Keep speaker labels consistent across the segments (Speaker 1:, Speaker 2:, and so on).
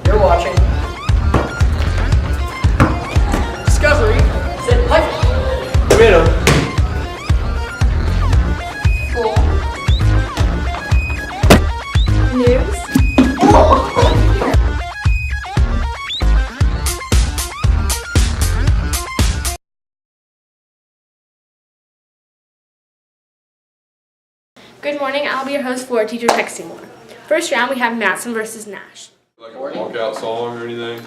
Speaker 1: You're watching Discovery said Piper.
Speaker 2: Tomato.
Speaker 3: Cool. News.
Speaker 4: Good morning, I'll be your host for Teacher Texting More. First round, we have Matson versus Nash.
Speaker 5: Like a walkout song or anything?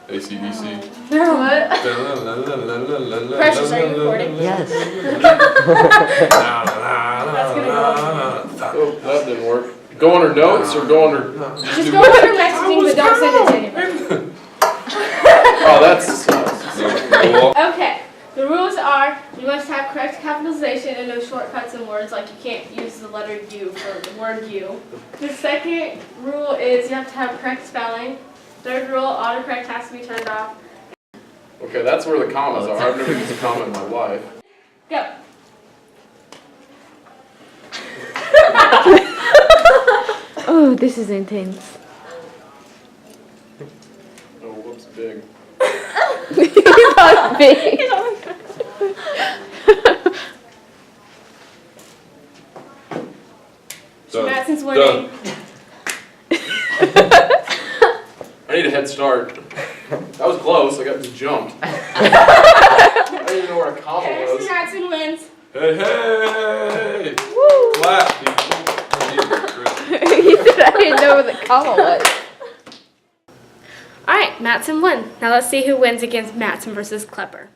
Speaker 5: AC/DC.
Speaker 4: What? Precious, are you recording?
Speaker 2: Yes.
Speaker 5: Oh, that didn't work. Go on her notes or go on her...
Speaker 4: Just go with your messaging, but don't send it to anyone.
Speaker 5: Oh, that's...
Speaker 4: Okay, the rules are you must have correct capitalization and no shortcuts in words, like you can't use the letter U for the word U. The second rule is you have to have correct spelling. Third rule, autocorrect has to be turned off.
Speaker 5: Okay, that's where the commas are. I've never used a comma in my life.
Speaker 4: Go.
Speaker 3: Oh, this is intense.
Speaker 5: Oh, whoops, big.
Speaker 3: Not big.
Speaker 5: Done.
Speaker 4: Matson's winning.
Speaker 5: I need a head start. That was close. I got just jumped. I didn't even know where a comma
Speaker 4: Mr.
Speaker 5: was.
Speaker 4: Matson wins.
Speaker 5: Hey, hey!
Speaker 3: Woo!
Speaker 5: Clap, people.
Speaker 3: He said I didn't know where the comma was.
Speaker 4: Alright, Matson won. Now let's see who wins against Matson versus Klepper.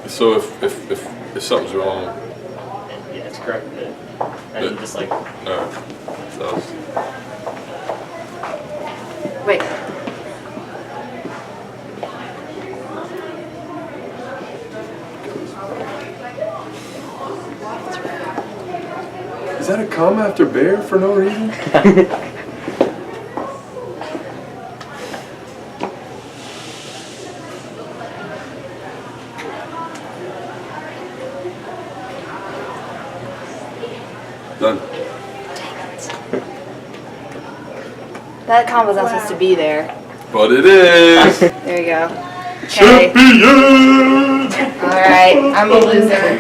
Speaker 5: So if something's wrong,
Speaker 2: Yeah, it's correct. And just like,
Speaker 5: no. So,
Speaker 3: Wait.
Speaker 5: is that a comma after bear for no reason? Done.
Speaker 3: That comma's not supposed to be there.
Speaker 5: But it is.
Speaker 3: There you go. Okay.
Speaker 5: Champion!
Speaker 3: Alright, I'm a loser.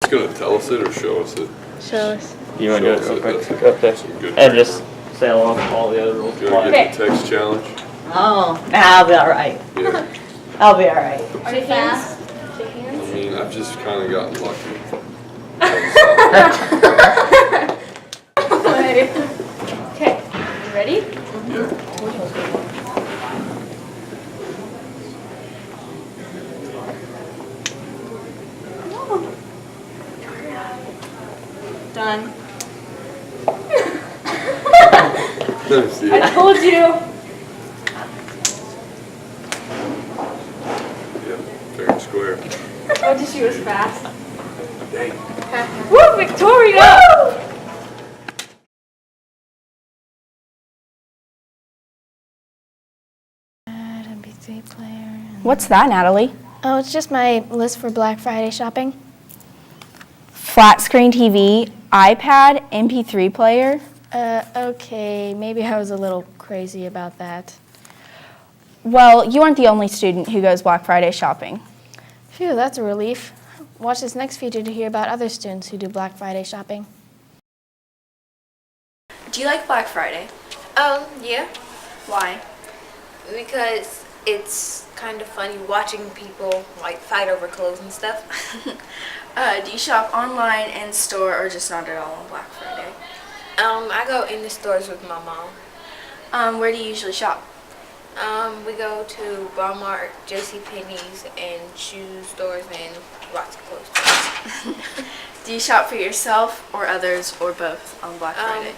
Speaker 5: It's gonna tell us it or show us it.
Speaker 3: Show us.
Speaker 2: you want to do it real quick?
Speaker 5: That's
Speaker 2: Okay.
Speaker 5: some good
Speaker 2: And
Speaker 5: tricks.
Speaker 2: just say along with all the other rules.
Speaker 5: Gonna
Speaker 2: apply.
Speaker 5: get the text challenge.
Speaker 6: Oh, I'll be all right.
Speaker 5: Yeah.
Speaker 6: I'll be all right.
Speaker 4: Are you fast? Shake
Speaker 5: I
Speaker 4: hands.
Speaker 5: mean, I've just kind of gotten lucky.
Speaker 4: Okay, you ready?
Speaker 5: Yeah.
Speaker 6: Done.
Speaker 5: Let me see
Speaker 4: I
Speaker 5: it.
Speaker 4: told you.
Speaker 5: Yeah, fair and square.
Speaker 4: Oh, she was fast.
Speaker 5: Dang.
Speaker 4: Woo, Victoria!
Speaker 7: What's that, Natalie?
Speaker 8: Oh, it's just my list for Black Friday shopping.
Speaker 7: Flat screen TV, iPad, MP3 player.
Speaker 8: Okay, maybe I was a little crazy about that.
Speaker 7: Well, you aren't the only student who goes Black Friday shopping.
Speaker 8: Phew, that's a relief. Watch this next feature to hear about other students who do Black Friday shopping.
Speaker 9: Do you like Black Friday?
Speaker 4: Yeah.
Speaker 9: Why? Because it's kind of funny watching people like fight over clothes and stuff.
Speaker 4: Do you shop online, in store, or just not at all on Black Friday?
Speaker 9: I go in the stores with my mom.
Speaker 4: Where do you usually shop?
Speaker 9: We go to Walmart, JCPenney's, and shoe stores, and lots of clothes stores.
Speaker 4: Do you shop for yourself or others or both on Black Friday?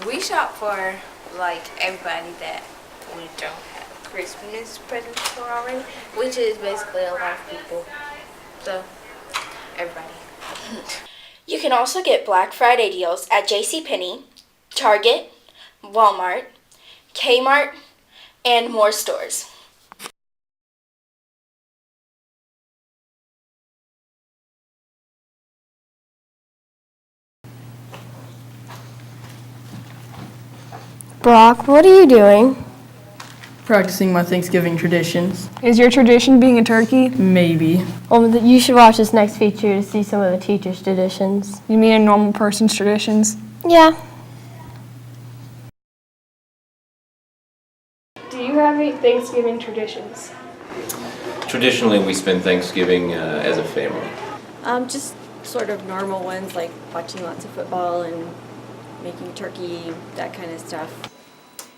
Speaker 9: We shop for like everybody that we don't have Christmas presents for already, which is basically a lot of people. So, everybody.
Speaker 4: You can also get Black Friday deals at JCPenney, Target, Walmart, Kmart, and more stores.
Speaker 8: Brock, what are you doing?
Speaker 1: Practicing my Thanksgiving traditions.
Speaker 7: Is your tradition being a turkey?
Speaker 1: Maybe.
Speaker 8: Well, you should watch this next feature to see some of the teachers' traditions.
Speaker 7: You mean a normal person's traditions?
Speaker 8: Yeah.
Speaker 4: Do you have any Thanksgiving traditions?
Speaker 10: Traditionally, we spend Thanksgiving as a family.
Speaker 3: Just sort of normal ones like watching lots of football and making turkey, that kind of stuff.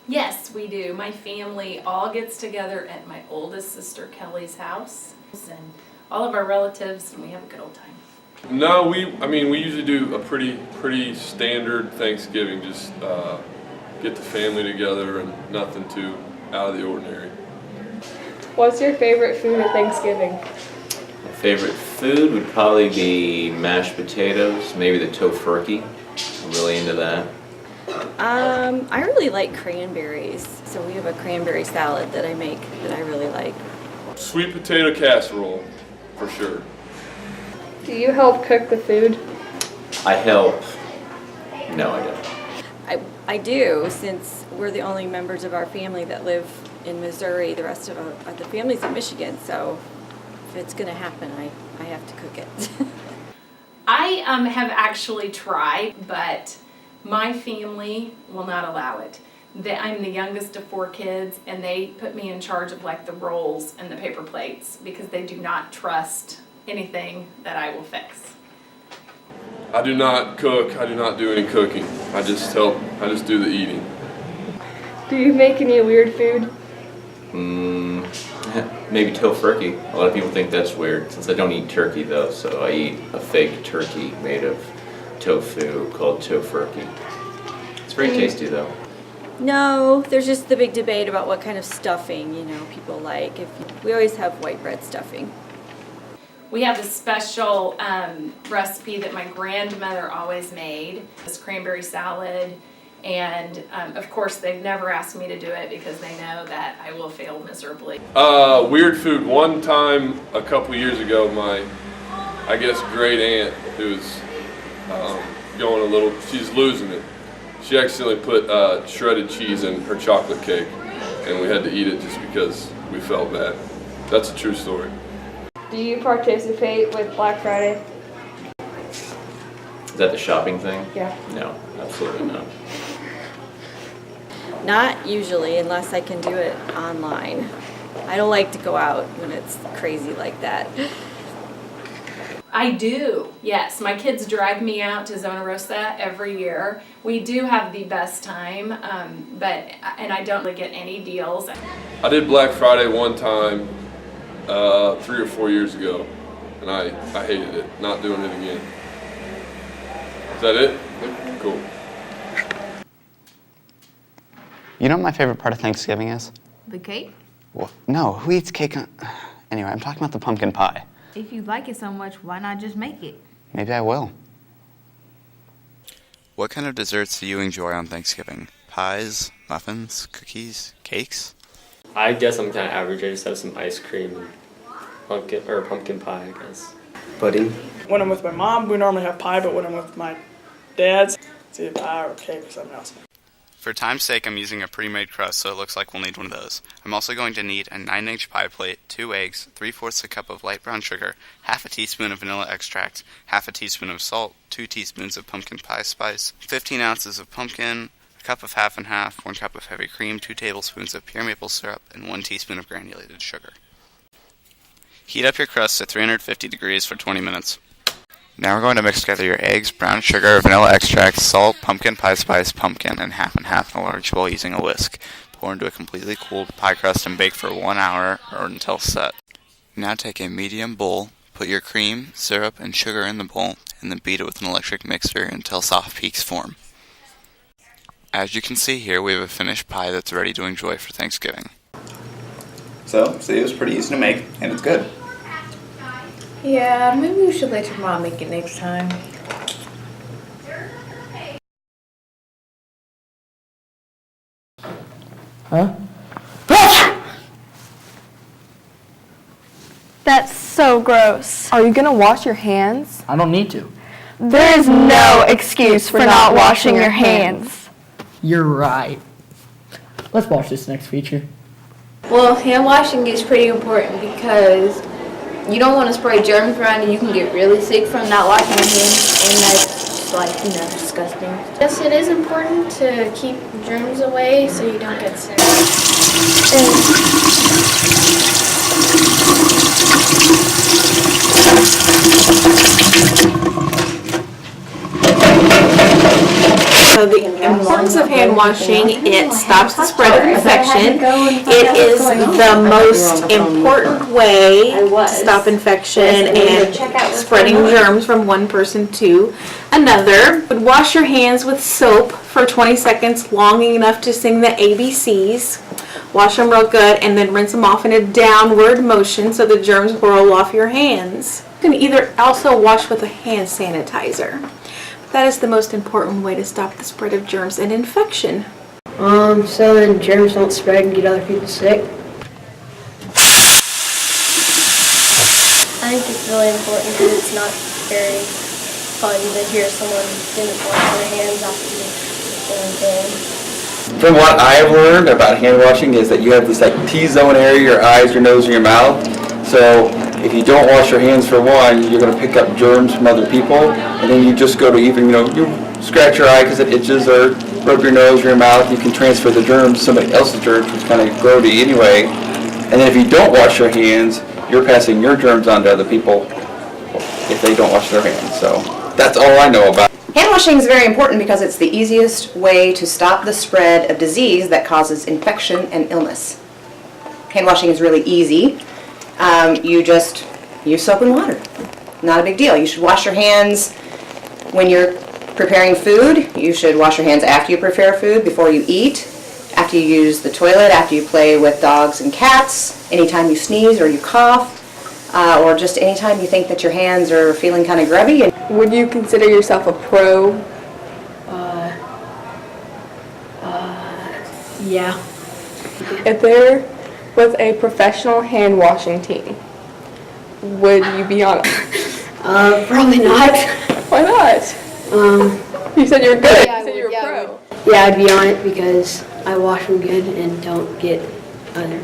Speaker 11: Yes, we do. My family all gets together at my oldest sister Kelly's house, and all of our relatives, and we have a good old time.
Speaker 5: No, we usually do a pretty standard Thanksgiving. Just get the family together and nothing too out of the ordinary.
Speaker 4: What's your favorite food at Thanksgiving?
Speaker 10: My favorite food would probably be mashed potatoes, maybe the tofurkey. I'm really into that.
Speaker 3: I really like cranberries, so we have a cranberry salad that I make that I really like.
Speaker 5: Sweet potato casserole, for sure.
Speaker 4: Do you help cook the food?
Speaker 10: I help. No, I don't.
Speaker 3: I do, since we're the only members of our family that live in Missouri. The rest of the family's in Michigan, so if it's going to happen, I have to cook it.
Speaker 11: I have actually tried, but my family will not allow it. I'm the youngest of 4 kids, and they put me in charge of like the rolls and the paper plates because they do not trust anything that I will fix.
Speaker 5: I do not cook. I do not do any cooking. I just help. I just do the eating.
Speaker 4: Do you make any weird food?
Speaker 10: Maybe tofurkey. A lot of people think that's weird since I don't eat turkey though, so I eat a fake turkey made of tofu called tofurkey. It's very tasty though.
Speaker 3: No, there's just the big debate about what kind of stuffing, people like. We always have white bread stuffing.
Speaker 11: We have a special recipe that my grandmother always made. This cranberry salad, and of course they've never asked me to do it because they know that I will fail miserably.
Speaker 5: Weird food. One time, a couple years ago, my, I guess, great aunt, who's going a little, she's losing it. She accidentally put shredded cheese in her chocolate cake, and we had to eat it just because we felt bad. That's a true story.
Speaker 4: Do you participate with Black Friday?
Speaker 10: Is that the shopping thing?
Speaker 4: Yeah.
Speaker 10: No, absolutely not.
Speaker 3: Not usually, unless I can do it online. I don't like to go out when it's crazy like that.
Speaker 11: I do, yes. My kids drag me out to Zona Rosa every year. We do have the best time, and I don't really get any deals.
Speaker 5: I did Black Friday one time 3 or 4 years ago, and I hated it. Not doing it again. Is that it? Cool.
Speaker 12: You know what my favorite part of Thanksgiving is?
Speaker 9: The cake?
Speaker 12: Well, no, who eats cake on... Anyway, I'm talking about the pumpkin pie.
Speaker 9: If you like it so much, why not just make it?
Speaker 12: Maybe I will.
Speaker 13: What kind of desserts do you enjoy on Thanksgiving? Pies, muffins, cookies, cakes?
Speaker 2: I guess I'm kind of average. I just have some ice cream, pumpkin pie, I guess.
Speaker 1: Pudding.
Speaker 14: When I'm with my mom, we normally have pie, but when I'm with my dad's, it's either pie or cake or something else.
Speaker 13: For time's sake, I'm using a pre-made crust, so it looks like we'll need one of those. I'm also going to need a 9-inch pie plate, 2 eggs, 3/4 a cup of light brown sugar, half a teaspoon of vanilla extract, half a teaspoon of salt, 2 teaspoons of pumpkin pie spice, 15 ounces of pumpkin, a cup of half and half, 1 cup of heavy cream, 2 tablespoons of pure maple syrup, and 1 teaspoon of granulated sugar. Heat up your crust at 350 degrees for 20 minutes. Now we're going to mix together your eggs, brown sugar, vanilla extract, salt, pumpkin pie spice, pumpkin, and half in a large bowl using a whisk. Pour into a completely cooled pie crust and bake for 1 hour or until set. Now take a medium bowl, put your cream, syrup, and sugar in the bowl, and then beat it with an electric mixer until soft peaks form. As you can see here, we have a finished pie that's ready to enjoy for Thanksgiving.
Speaker 15: So, see, it was pretty easy to make, and it's good.
Speaker 9: Yeah, maybe we should let your mom make it next time.
Speaker 1: Huh?
Speaker 7: That's so gross.
Speaker 3: Are you gonna wash your hands?
Speaker 1: I don't need to.
Speaker 7: There is no excuse for not washing your hands.
Speaker 1: You're right. Let's watch this next feature.
Speaker 9: Well, hand washing is pretty important because you don't want to spray germs around and you can get really sick from not washing your hands, and that's like, disgusting.
Speaker 8: Yes, it is important to keep germs away so you don't get sick.
Speaker 16: So the importance of hand washing, it stops the spread of infection. It is the most important way to stop infection and spreading germs from one person to another. Wash your hands with soap for 20 seconds, long enough to sing the ABCs. Wash them real good and then rinse them off in a downward motion so the germs roll off your hands. You can either also wash with a hand sanitizer. That is the most important way to stop the spread of germs and infection.
Speaker 17: So then germs don't spread and get other people sick?
Speaker 8: I think it's really important because it's not very fun to hear someone didn't wash their hands after doing things.
Speaker 15: From what I've learned about hand washing is that you have this like T-zone area, your eyes, your nose, and your mouth. So if you don't wash your hands for one, you're going to pick up germs from other people, and then you just go to even, you scratch your eye because it itches, or rub your nose or your mouth, you can transfer the germs, somebody else's germs, which kind of grow to you anyway. And then if you don't wash your hands, you're passing your germs on to other people if they don't wash their hands. So that's all I know about.
Speaker 18: Hand washing is very important because it's the easiest way to stop the spread of disease that causes infection and illness. Hand washing is really easy. You just use soap and water. Not a big deal. You should wash your hands when you're preparing food. You should wash your hands after you prepare food, before you eat, after you use the toilet, after you play with dogs and cats, anytime you sneeze or you cough, or just anytime you think that your hands are feeling kind of grubby.
Speaker 19: Would you consider yourself a pro?
Speaker 17: Yeah.
Speaker 19: If there was a professional hand washing team, would you be on it?
Speaker 17: Probably not.
Speaker 19: Why not? You said you were good.
Speaker 17: Yeah,
Speaker 19: you said you were pro.
Speaker 17: Yeah, I'd be on it because I wash them good and don't get other,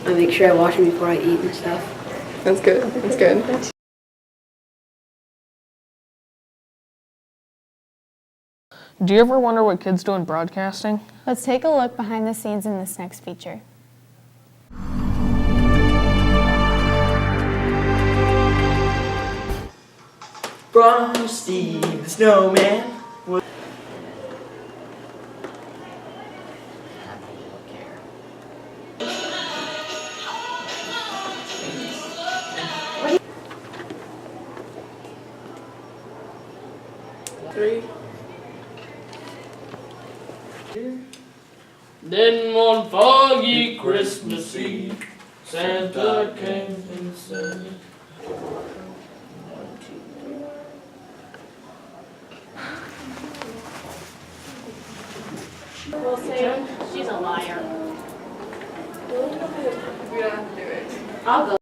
Speaker 17: I make sure I wash them before I eat and stuff.
Speaker 19: That's good. That's good.
Speaker 20: Do you ever wonder what kids do in broadcasting?
Speaker 7: Let's take a look behind the scenes in this next feature.
Speaker 1: Frosty the Snowman.
Speaker 14: Three. Then one foggy Christmas Eve, Santa came and said,
Speaker 4: Well, Sam, she's a liar.
Speaker 14: we don't have to do it.
Speaker 4: I'll go.